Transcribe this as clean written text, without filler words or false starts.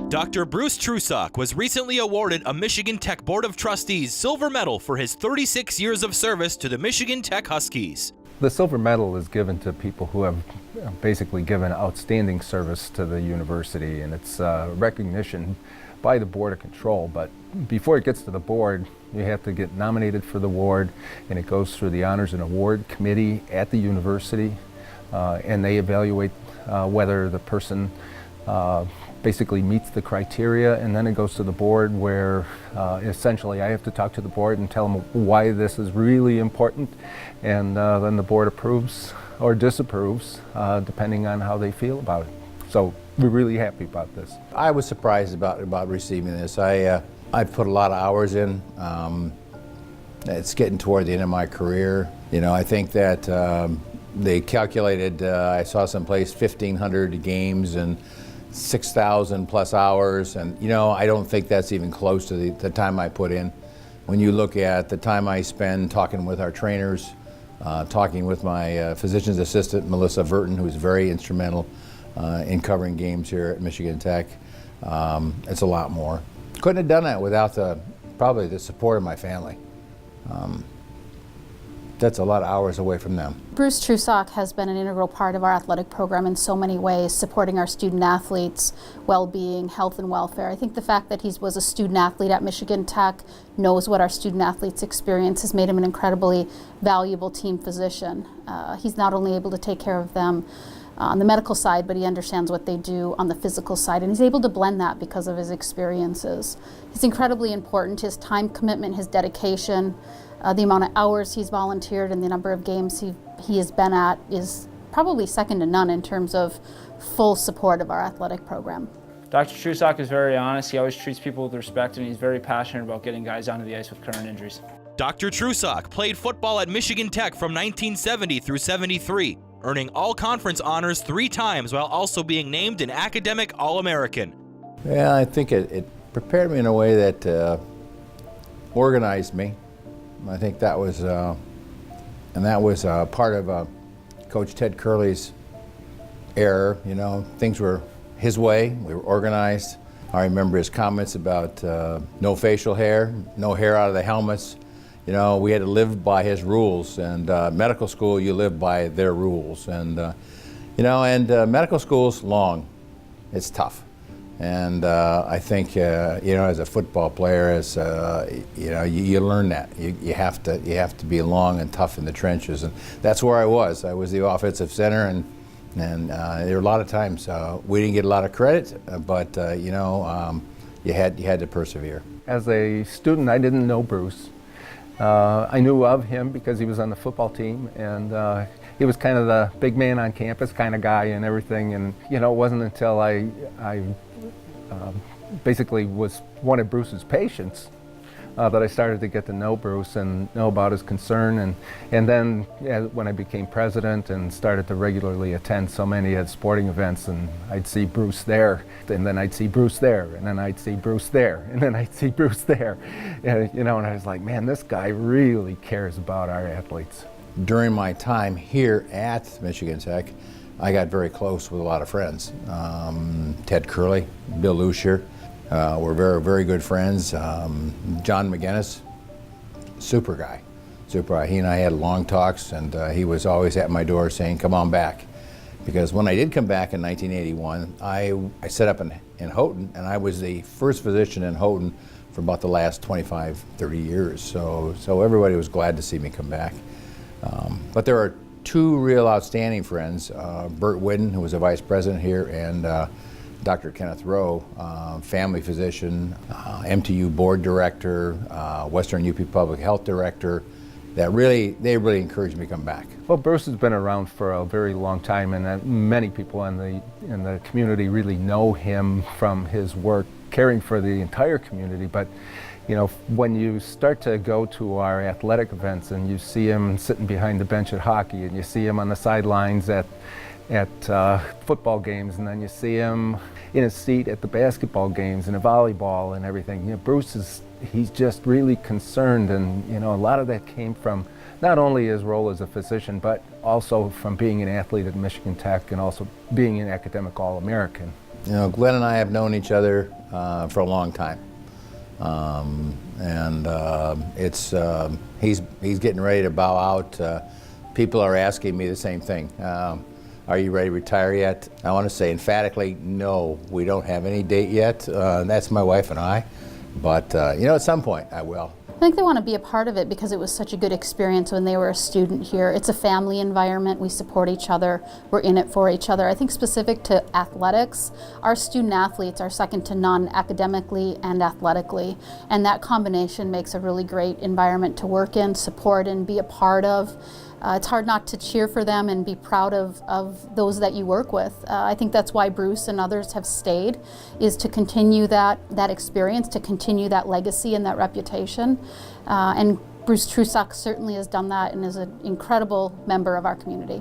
Dr. Bruce Trusock was recently awarded a Michigan Tech Board of Trustees Silver Medal for his 36 years of service to the Michigan Tech Huskies. The Silver Medal is given to people who have basically given outstanding service to the university, and it's recognition by the Board of Control. But before it gets to the board, you have to get nominated for the award, and it goes through the Honors and Award Committee at the university, and they evaluate whether the person basically meets the criteria, and then it goes to the board where essentially I have to talk to the board and tell them why this is really important, and then the board approves or disapproves depending on how they feel about it. So we're really happy about this. I was surprised about receiving this. I've put a lot of hours in. It's getting toward the end of my career. You know, I think that they calculated, I saw someplace 1,500 games and 6,000 plus hours, and you know, I don't think that's even close to the time I put in. When you look at the time I spend talking with our trainers, talking with my physician's assistant, Melissa Verton, who's very instrumental in covering games here at Michigan Tech, it's a lot more. Couldn't have done that without probably the support of my family. That's a lot of hours away from them. Bruce Trusock has been an integral part of our athletic program in so many ways, supporting our student athletes' well-being, health, and welfare. I think the fact that he was a student athlete at Michigan Tech, knows what our student athletes experience, has made him an incredibly valuable team physician. He's not only able to take care of them on the medical side, but he understands what they do on the physical side, and he's able to blend that because of his experiences. It's incredibly important, his time commitment, his dedication, the amount of hours he's volunteered and the number of games he has been at is probably second to none in terms of full support of our athletic program. Dr. Trusock is very honest. He always treats people with respect, and he's very passionate about getting guys onto the ice with current injuries. Dr. Trusock played football at Michigan Tech from 1970 through 73, earning all-conference honors 3 times while also being named an academic All-American. Yeah, I think it prepared me in a way that organized me. I think that was, part of Coach Ted Curley's era. You know, things were his way. We were organized. I remember his comments about no facial hair, no hair out of the helmets. You know, we had to live by his rules, and medical school, you live by their rules. And, you know, medical school's long. It's tough. And I think, you know, as a football player, you know, you learn that. You have to be long and tough in the trenches, and that's where I was. I was the offensive center, and there were a lot of times we didn't get a lot of credit, but you know, you had to persevere. As a student, I didn't know Bruce. I knew of him because he was on the football team, and he was kind of the big man on campus kind of guy and everything. And you know, it wasn't until I basically was one of Bruce's patients that I started to get to know Bruce and know about his concern. And then when I became president and started to regularly attend so many at sporting events, and I'd see Bruce there, and then I'd see Bruce there, and then I'd see Bruce there, and then I'd see Bruce there. And, you know, and I was like, man, this guy really cares about our athletes. During my time here at Michigan Tech, I got very close with a lot of friends. Ted Curley, Bill Lucier, we're very, very good friends. John McGinnis, super guy. He and I had long talks, and he was always at my door saying, come on back. Because when I did come back in 1981, I set up in Houghton, and I was the first physician in Houghton for about the last 25, 30 years. So everybody was glad to see me come back. But there are 2 real outstanding friends, Bert Whidden, who was a vice president here, and Dr. Kenneth Rowe, family physician, MTU board director, Western UP Public Health director, they really encouraged me to come back. Well, Bruce has been around for a very long time, and many people in the community really know him from his work caring for the entire community. But you know, when you start to go to our athletic events and you see him sitting behind the bench at hockey, and you see him on the sidelines at football games, and then you see him in his seat at the basketball games and the volleyball and everything, you know, Bruce he's just really concerned, and you know, a lot of that came from not only his role as a physician, but also from being an athlete at Michigan Tech and also being an academic All-American. You know, Glenn and I have known each other for a long time. He's getting ready to bow out. People are asking me the same thing. Are you ready to retire yet? I want to say emphatically, no, we don't have any date yet. That's my wife and I. But, at some point I will. I think they want to be a part of it because it was such a good experience when they were a student here. It's a family environment. We support each other. We're in it for each other. I think specific to athletics, our student athletes are second to none academically and athletically. And that combination makes a really great environment to work in, support, and be a part of. It's hard not to cheer for them and be proud of those that you work with. I think that's why Bruce and others have stayed, is to continue that experience, to continue that legacy and that reputation. And Bruce Trusock certainly has done that and is an incredible member of our community.